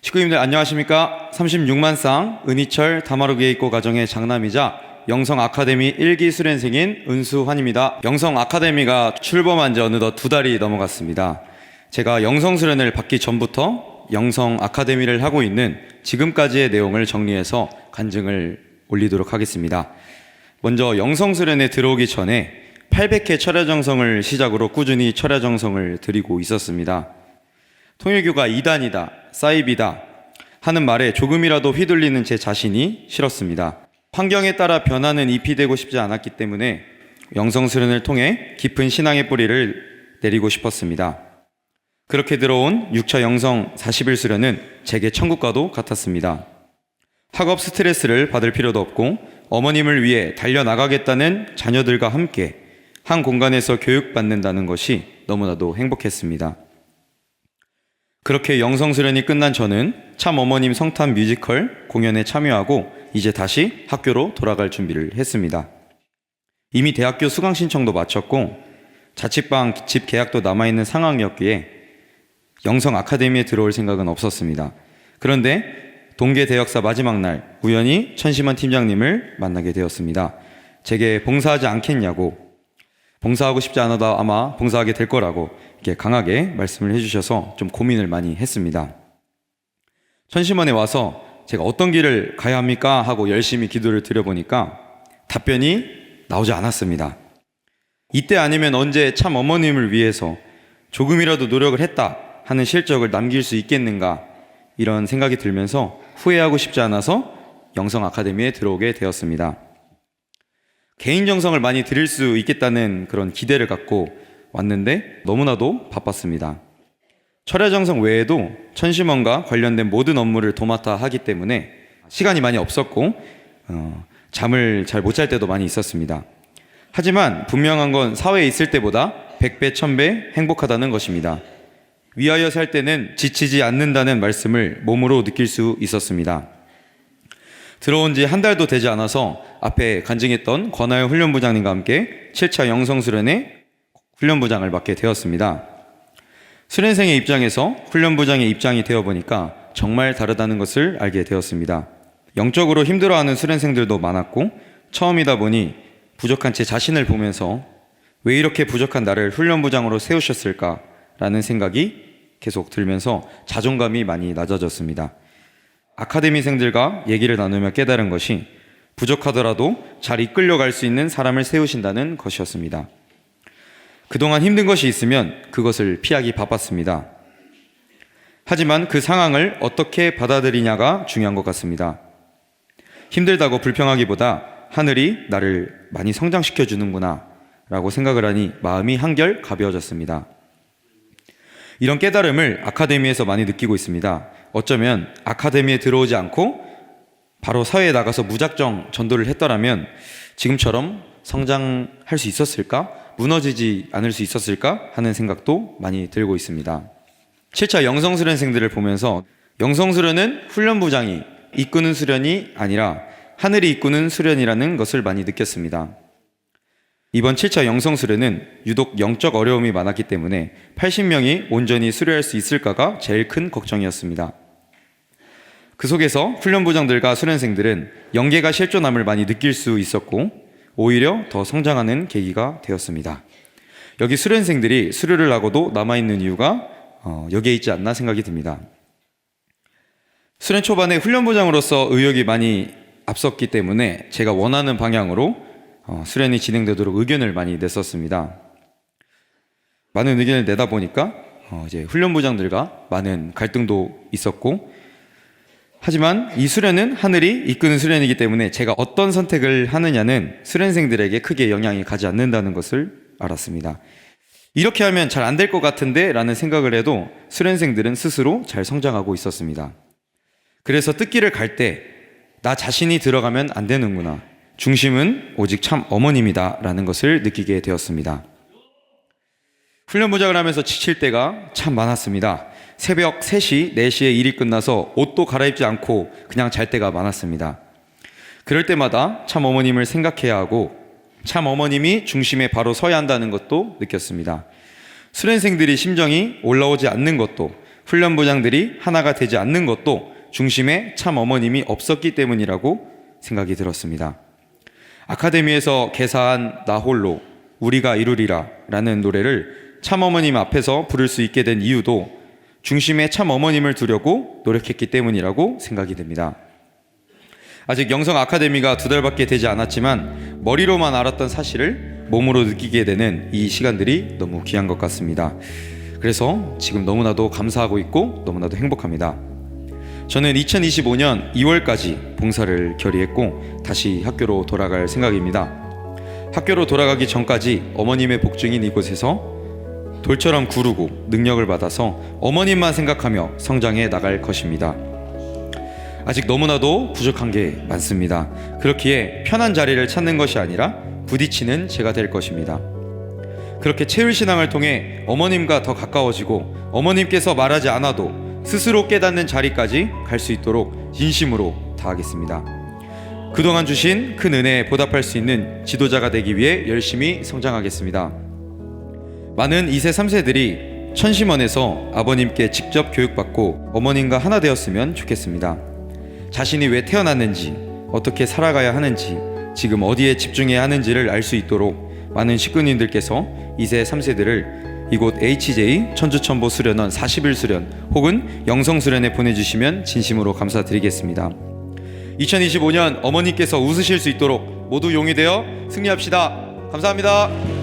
식구님들 안녕하십니까? 36만 쌍 은희철 다마루게이코 가정의 장남이자 영성 아카데미 1기 수련생인 은수환입니다. 영성 아카데미가 출범한 지 어느덧 2달이 넘어갔습니다. 제가 영성 수련을 받기 전부터 영성 아카데미를 하고 있는 지금까지의 내용을 정리해서 간증을 올리도록 하겠습니다. 먼저 영성 수련에 들어오기 전에 800회 철야정성을 시작으로 꾸준히 철야정성을 드리고 있었습니다. 통일교가 이단이다, 사이비다 하는 말에 조금이라도 휘둘리는 제 자신이 싫었습니다. 환경에 따라 변하는 잎이 되고 싶지 않았기 때문에 영성수련을 통해 깊은 신앙의 뿌리를 내리고 싶었습니다. 그렇게 들어온 6차 영성 40일 수련은 제게 천국과도 같았습니다. 학업 스트레스를 받을 필요도 없고 어머님을 위해 달려나가겠다는 자녀들과 함께 한 공간에서 교육받는다는 것이 너무나도 행복했습니다. 그렇게 영성수련이 끝난 저는 참 어머님 성탄 뮤지컬 공연에 참여하고 이제 다시 학교로 돌아갈 준비를 했습니다. 이미 대학교 수강 신청도 마쳤고 자취방 집 계약도 남아있는 상황이었기에 영성 아카데미에 들어올 생각은 없었습니다. 그런데 동계 대역사 마지막 날 우연히 천심원 팀장님을 만나게 되었습니다. 제게 봉사하지 않겠냐고, 봉사하고 싶지 않아도 아마 봉사하게 될 거라고 이렇게 강하게 말씀을 해주셔서 좀 고민을 많이 했습니다. 천심원에 와서 제가 어떤 길을 가야 합니까? 하고 열심히 기도를 드려보니까 답변이 나오지 않았습니다. 이때 아니면 언제 참 어머님을 위해서 조금이라도 노력을 했다 하는 실적을 남길 수 있겠는가, 이런 생각이 들면서 후회하고 싶지 않아서 영성 아카데미에 들어오게 되었습니다. 개인 정성을 많이 드릴 수 있겠다는 그런 기대를 갖고 왔는데 너무나도 바빴습니다. 철야정성 외에도 천심원과 관련된 모든 업무를 도맡아 하기 때문에 시간이 많이 없었고 잠을 잘 못 잘 때도 많이 있었습니다. 하지만 분명한 건 사회에 있을 때보다 100배, 1000배 행복하다는 것입니다. 위하여 살 때는 지치지 않는다는 말씀을 몸으로 느낄 수 있었습니다. 들어온 지 한 달도 되지 않아서 앞에 간증했던 권하여 훈련부장님과 함께 7차 영성수련의 훈련부장을 맡게 되었습니다. 수련생의 입장에서 훈련부장의 입장이 되어보니까 정말 다르다는 것을 알게 되었습니다. 영적으로 힘들어하는 수련생들도 많았고 처음이다 보니 부족한 제 자신을 보면서 왜 이렇게 부족한 나를 훈련부장으로 세우셨을까라는 생각이 계속 들면서 자존감이 많이 낮아졌습니다. 아카데미생들과 얘기를 나누며 깨달은 것이 부족하더라도 잘 이끌려갈 수 있는 사람을 세우신다는 것이었습니다. 그동안 힘든 것이 있으면 그것을 피하기 바빴습니다. 하지만 그 상황을 어떻게 받아들이냐가 중요한 것 같습니다. 힘들다고 불평하기보다 하늘이 나를 많이 성장시켜 주는구나 라고 생각을 하니 마음이 한결 가벼워졌습니다. 이런 깨달음을 아카데미에서 많이 느끼고 있습니다. 어쩌면 아카데미에 들어오지 않고 바로 사회에 나가서 무작정 전도를 했더라면 지금처럼 성장할 수 있었을까? 무너지지 않을 수 있었을까? 하는 생각도 많이 들고 있습니다. 7차 영성수련생들을 보면서 영성수련은 훈련부장이 이끄는 수련이 아니라 하늘이 이끄는 수련이라는 것을 많이 느꼈습니다. 이번 7차 영성수련은 유독 영적 어려움이 많았기 때문에 80명이 온전히 수료할 수 있을까가 제일 큰 걱정이었습니다. 그 속에서 훈련부장들과 수련생들은 영계가 실존함을 많이 느낄 수 있었고 오히려 더 성장하는 계기가 되었습니다. 여기 수련생들이 수료를 하고도 남아있는 이유가 여기에 있지 않나 생각이 듭니다. 수련 초반에 훈련부장으로서 의욕이 많이 앞섰기 때문에 제가 원하는 방향으로 수련이 진행되도록 의견을 많이 냈었습니다. 많은 의견을 내다 보니까 이제 훈련부장들과 많은 갈등도 있었고, 하지만 이 수련은 하늘이 이끄는 수련이기 때문에 제가 어떤 선택을 하느냐는 수련생들에게 크게 영향이 가지 않는다는 것을 알았습니다. 이렇게 하면 잘 안 될 것 같은데 라는 생각을 해도 수련생들은 스스로 잘 성장하고 있었습니다. 그래서 뜻길을 갈 때 나 자신이 들어가면 안 되는구나, 중심은 오직 참 어머님이다 라는 것을 느끼게 되었습니다. 훈련부장을 하면서 지칠 때가 참 많았습니다. 새벽 3시, 4시에 일이 끝나서 옷도 갈아입지 않고 그냥 잘 때가 많았습니다. 그럴 때마다 참 어머님을 생각해야 하고 참 어머님이 중심에 바로 서야 한다는 것도 느꼈습니다. 수련생들이 심정이 올라오지 않는 것도 훈련부장들이 하나가 되지 않는 것도 중심에 참 어머님이 없었기 때문이라고 생각이 들었습니다. 아카데미에서 개사한 나 홀로 우리가 이루리라 라는 노래를 참 어머님 앞에서 부를 수 있게 된 이유도 중심에 참 어머님을 두려고 노력했기 때문이라고 생각이 됩니다. 아직 영성 아카데미가 2달밖에 되지 않았지만 머리로만 알았던 사실을 몸으로 느끼게 되는 이 시간들이 너무 귀한 것 같습니다. 그래서 지금 너무나도 감사하고 있고 너무나도 행복합니다. 저는 2025년 2월까지 봉사를 결의했고 다시 학교로 돌아갈 생각입니다. 학교로 돌아가기 전까지 어머님의 복중인 이곳에서 돌처럼 구르고 능력을 받아서 어머님만 생각하며 성장해 나갈 것입니다. 아직 너무나도 부족한 게 많습니다. 그렇기에 편한 자리를 찾는 것이 아니라 부딪히는 제가 될 것입니다. 그렇게 체율신앙을 통해 어머님과 더 가까워지고 어머님께서 말하지 않아도 스스로 깨닫는 자리까지 갈 수 있도록 진심으로 다하겠습니다. 그동안 주신 큰 은혜에 보답할 수 있는 지도자가 되기 위해 열심히 성장하겠습니다. 많은 2세, 3세들이 천심원에서 아버님께 직접 교육받고 어머님과 하나 되었으면 좋겠습니다. 자신이 왜 태어났는지, 어떻게 살아가야 하는지, 지금 어디에 집중해야 하는지를 알 수 있도록 많은 식구님들께서 2세, 3세들을 이곳 HJ 천주천보 수련원 40일 수련 혹은 영성 수련에 보내주시면 진심으로 감사드리겠습니다. 2025년 어머니께서 웃으실 수 있도록 모두 용이 되어 승리합시다. 감사합니다.